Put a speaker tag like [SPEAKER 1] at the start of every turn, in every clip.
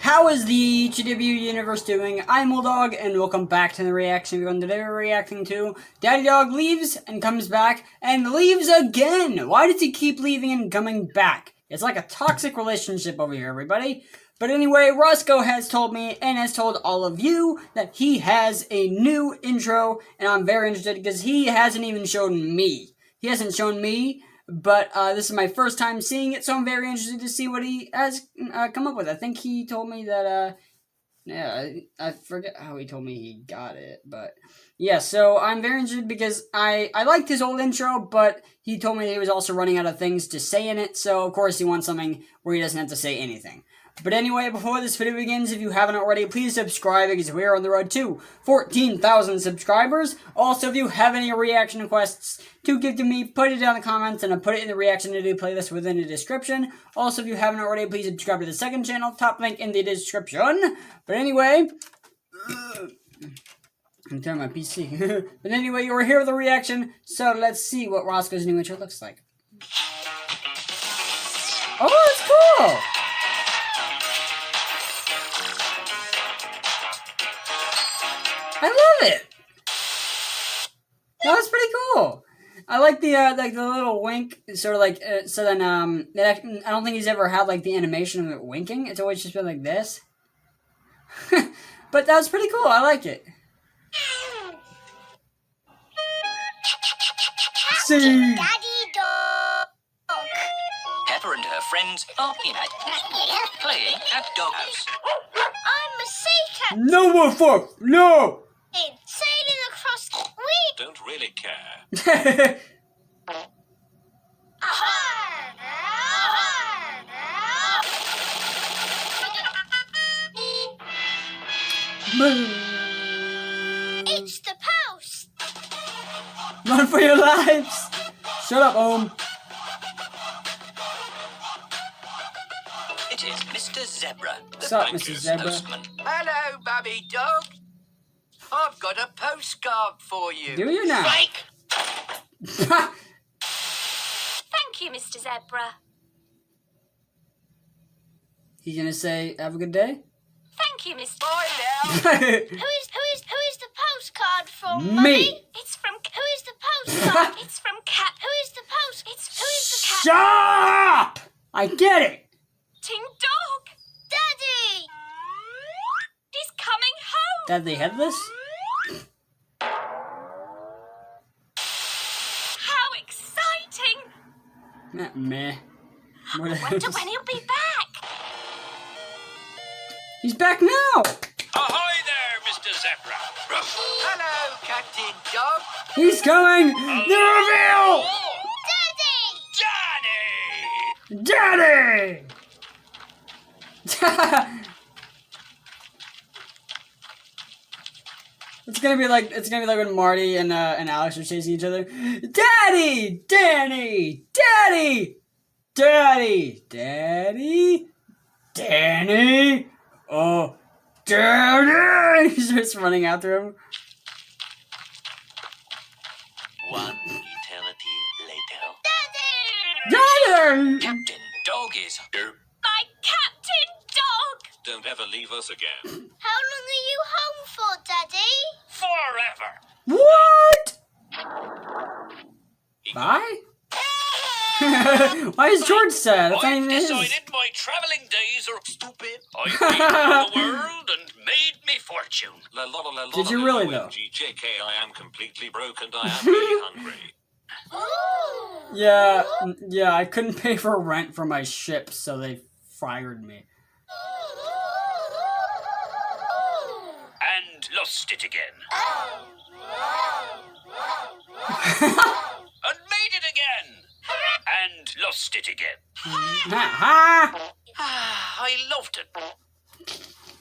[SPEAKER 1] How is the GW universe doing? I'm Bulldog, and welcome back to the reaction video. Today we're reacting to Daddy Dog leaves and comes back and leaves again. Why does he keep leaving and coming back? It's like a toxic relationship over here, everybody. But anyway, Roscoe has told me and has told all of you that he has a new intro, and I'm very interested because he hasn't even shown me. He hasn't shown me. But this is my first time seeing it, so I'm very interested to see what he has come up with. I think he told me that, I forget how he told me he got it, but yeah, so I'm very interested because I liked his old intro, but he told me that he was also running out of things to say in it, so of course he wants something where he doesn't have to say anything. But anyway, before this video begins, if you haven't already, please subscribe because we are on the road to 14,000 subscribers. Also, if you have any reaction requests to give to me, put it down in the comments and I'll put it in the reaction to do playlist within the description. Also, if you haven't already, please subscribe to the second channel, top link in the description. But anyway, I'm turning my PC. But anyway, you were here with the reaction, so let's see what Roscoe's new intro looks like. Oh, it's cool! I love it. That was pretty cool. I like the little wink, sort of like so. Then I don't think he's ever had like the animation of it winking. It's always just been like this. But that was pretty cool. I like it. See.
[SPEAKER 2] Daddy Dog.
[SPEAKER 3] Pepper and her friends are playing at Doghouse.
[SPEAKER 2] I'm a sea cat.
[SPEAKER 1] No more fuck. No.
[SPEAKER 2] Sailing across the
[SPEAKER 3] Don't really care.
[SPEAKER 2] It's the post.
[SPEAKER 1] Run for your lives. Shut up, Ohm.
[SPEAKER 3] It is Mr. Zebra, the
[SPEAKER 1] What's up, Mr.
[SPEAKER 3] banker's
[SPEAKER 1] Zebra?
[SPEAKER 3] postman.
[SPEAKER 4] Hello, Babby Dog. I've got a postcard for you.
[SPEAKER 1] Do you now?
[SPEAKER 3] Fake!
[SPEAKER 2] Thank you, Mr. Zebra.
[SPEAKER 1] He's gonna say, "Have a good day."
[SPEAKER 2] Thank you, Mr.
[SPEAKER 4] Bye now.
[SPEAKER 2] Who is the postcard from?
[SPEAKER 1] Me.
[SPEAKER 2] Mummy? It's from. Who is the postcard? It's from Cat. Who is the post? Who is the cat?
[SPEAKER 1] Shut up! I get it.
[SPEAKER 2] Ting Dog. Daddy. He's coming home.
[SPEAKER 1] Dad, they headless?
[SPEAKER 2] How exciting!
[SPEAKER 1] Meh. What
[SPEAKER 2] Wonder
[SPEAKER 1] else?
[SPEAKER 2] when he'll be back.
[SPEAKER 1] He's back now.
[SPEAKER 3] Ahoy there, Mr. Zebra.
[SPEAKER 4] Hello, Captain Dog.
[SPEAKER 1] He's coming. The reveal.
[SPEAKER 2] Daddy.
[SPEAKER 3] Johnny!
[SPEAKER 1] Daddy. It's gonna be like when Marty and Alex are chasing each other. Daddy, Danny, Daddy, Daddy, Daddy, Danny. Oh, Daddy! He starts running after him.
[SPEAKER 3] One eternity later.
[SPEAKER 1] Daddy!
[SPEAKER 3] Captain Dog is here.
[SPEAKER 2] My Captain Dog.
[SPEAKER 3] Don't ever leave us again.
[SPEAKER 2] How long are you home for, Daddy?
[SPEAKER 3] Forever.
[SPEAKER 1] Bye? Why is George sad? That's not
[SPEAKER 3] I've
[SPEAKER 1] even his.
[SPEAKER 3] decided my travelling days are stupid. I've been around the world and made me fortune.
[SPEAKER 1] Did you really, though?
[SPEAKER 3] JK, I am completely broke and I am really hungry.
[SPEAKER 2] Ooh.
[SPEAKER 1] Yeah, I couldn't pay for rent for my ship, so they fired me.
[SPEAKER 3] And lost it again. And made it again. And lost it again.
[SPEAKER 1] Ha!
[SPEAKER 3] I loved it.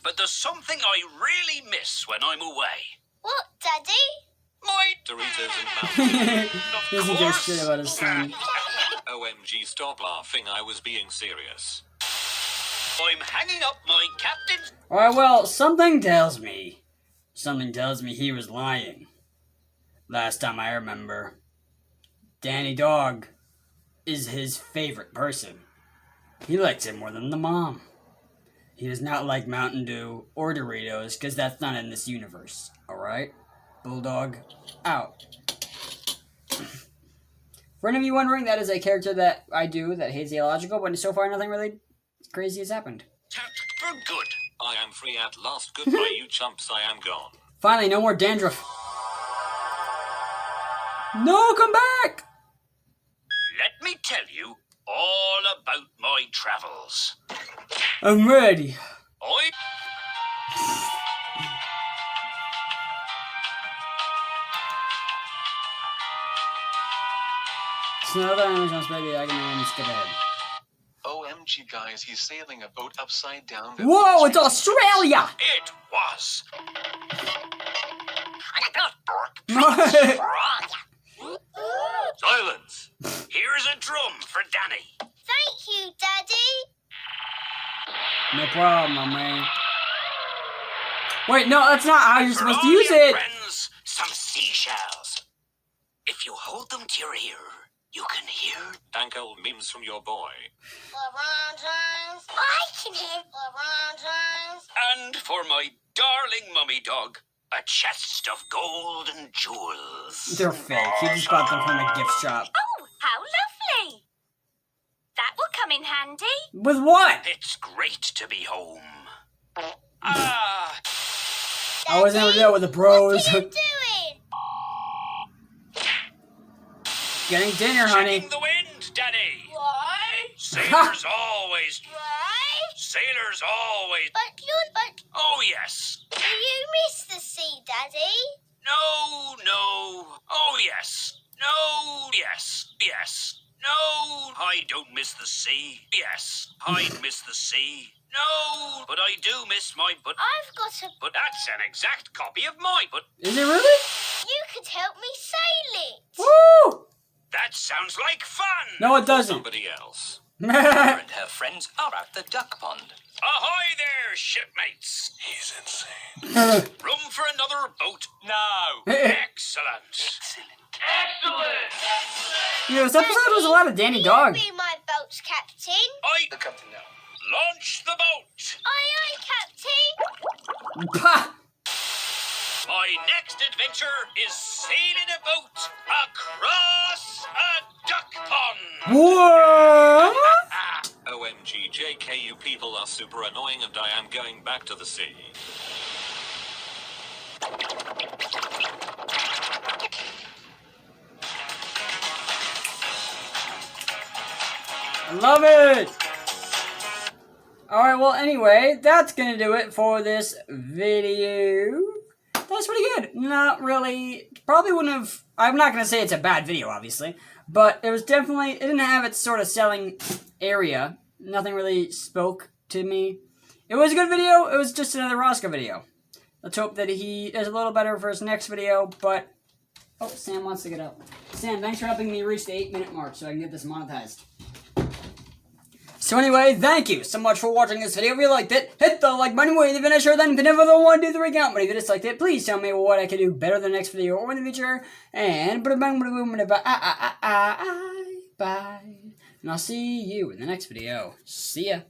[SPEAKER 3] But there's something I really miss when I'm away.
[SPEAKER 2] What, Daddy?
[SPEAKER 3] My Doritos and Mountain.
[SPEAKER 1] He doesn't give a shit about his son.
[SPEAKER 3] OMG, stop laughing. I was being serious. I'm hanging up my captain's...
[SPEAKER 1] Alright, well, something tells me he was lying. Last time I remember, Danny Dog is his favorite person. He likes it more than the mom. He does not like Mountain Dew or Doritos, because that's not in this universe. Alright? Bulldog, out. For any of you wondering, that is a character that I do that hates the illogical, but so far nothing really crazy has happened.
[SPEAKER 3] Tapped for good. I am free at last. Goodbye, you chumps. I am gone.
[SPEAKER 1] Finally, no more dandruff. No, come back!
[SPEAKER 3] Let me tell you all about my travels.
[SPEAKER 1] I'm ready.
[SPEAKER 3] I...
[SPEAKER 1] Snow the Amazon baby, I can skip ahead.
[SPEAKER 5] OMG, guys, he's sailing a boat upside down.
[SPEAKER 1] Whoa, it's Australia!
[SPEAKER 3] It was. Silence. Here's a drum for Danny.
[SPEAKER 2] Thank you, Daddy.
[SPEAKER 1] No problem, my man. Wait, no, that's not how you're
[SPEAKER 3] For
[SPEAKER 1] supposed to
[SPEAKER 3] all
[SPEAKER 1] use
[SPEAKER 3] your
[SPEAKER 1] it.
[SPEAKER 3] friends, some seashells. If you hold them to your ear, you can hear dank old memes from your boy.
[SPEAKER 2] I can hear
[SPEAKER 3] And for my darling mummy dog, a chest of gold and jewels.
[SPEAKER 1] They're fake. You just got them from a gift shop.
[SPEAKER 2] Oh, how lovely. That will come in handy.
[SPEAKER 1] With what?
[SPEAKER 3] It's great to be home. Ah,
[SPEAKER 1] I was never there with the bros.
[SPEAKER 2] What are you doing?
[SPEAKER 1] Getting dinner, honey.
[SPEAKER 3] checking the wind, Danny.
[SPEAKER 2] Why?
[SPEAKER 3] Sailors always.
[SPEAKER 2] Why?
[SPEAKER 3] Sailors always.
[SPEAKER 2] But
[SPEAKER 3] Oh, yes.
[SPEAKER 2] do you miss the sea, Daddy?
[SPEAKER 3] No, no. Oh, yes. No, yes. Yes. No, I don't miss the sea. Yes, I miss the sea. No, but I do miss my... But
[SPEAKER 2] I've got a...
[SPEAKER 3] But that's an exact copy of my... But
[SPEAKER 1] Is it really?
[SPEAKER 2] You could help me sail it.
[SPEAKER 1] Woo!
[SPEAKER 3] that sounds like fun.
[SPEAKER 1] No, it doesn't.
[SPEAKER 3] Somebody else.
[SPEAKER 4] And her friends are at the duck pond.
[SPEAKER 3] Ahoy there, shipmates.
[SPEAKER 5] He's insane.
[SPEAKER 3] Room for another boat now. Excellent. Excellent.
[SPEAKER 1] You know, this episode was a lot of Danny Dog.
[SPEAKER 2] Be my boat's captain.
[SPEAKER 3] I
[SPEAKER 5] The captain now.
[SPEAKER 3] launch the boat.
[SPEAKER 2] Aye, Captain.
[SPEAKER 1] Pah!
[SPEAKER 3] My next adventure is sailing a boat across a duck pond.
[SPEAKER 1] What?
[SPEAKER 3] OMG, JK, you people are super annoying and I am going back to the sea.
[SPEAKER 1] I love it! Alright, well, anyway, that's gonna do it for this video. That's pretty good. Not really. Probably wouldn't have... I'm not gonna say it's a bad video, obviously. But it was definitely... It didn't have its sort of selling area. Nothing really spoke to me. It was a good video. It was just another Roscoe video. Let's hope that he does a little better for his next video, but... Oh, Sam wants to get up. Sam, thanks for helping me reach the 8-minute mark so I can get this monetized. So anyway, thank you so much for watching this video. If you liked it, hit the like button with the finisher, then if you never the one, do the recount. But if you disliked it, please tell me what I can do better the next video or in the future. And bye. And I'll see you in the next video. See ya.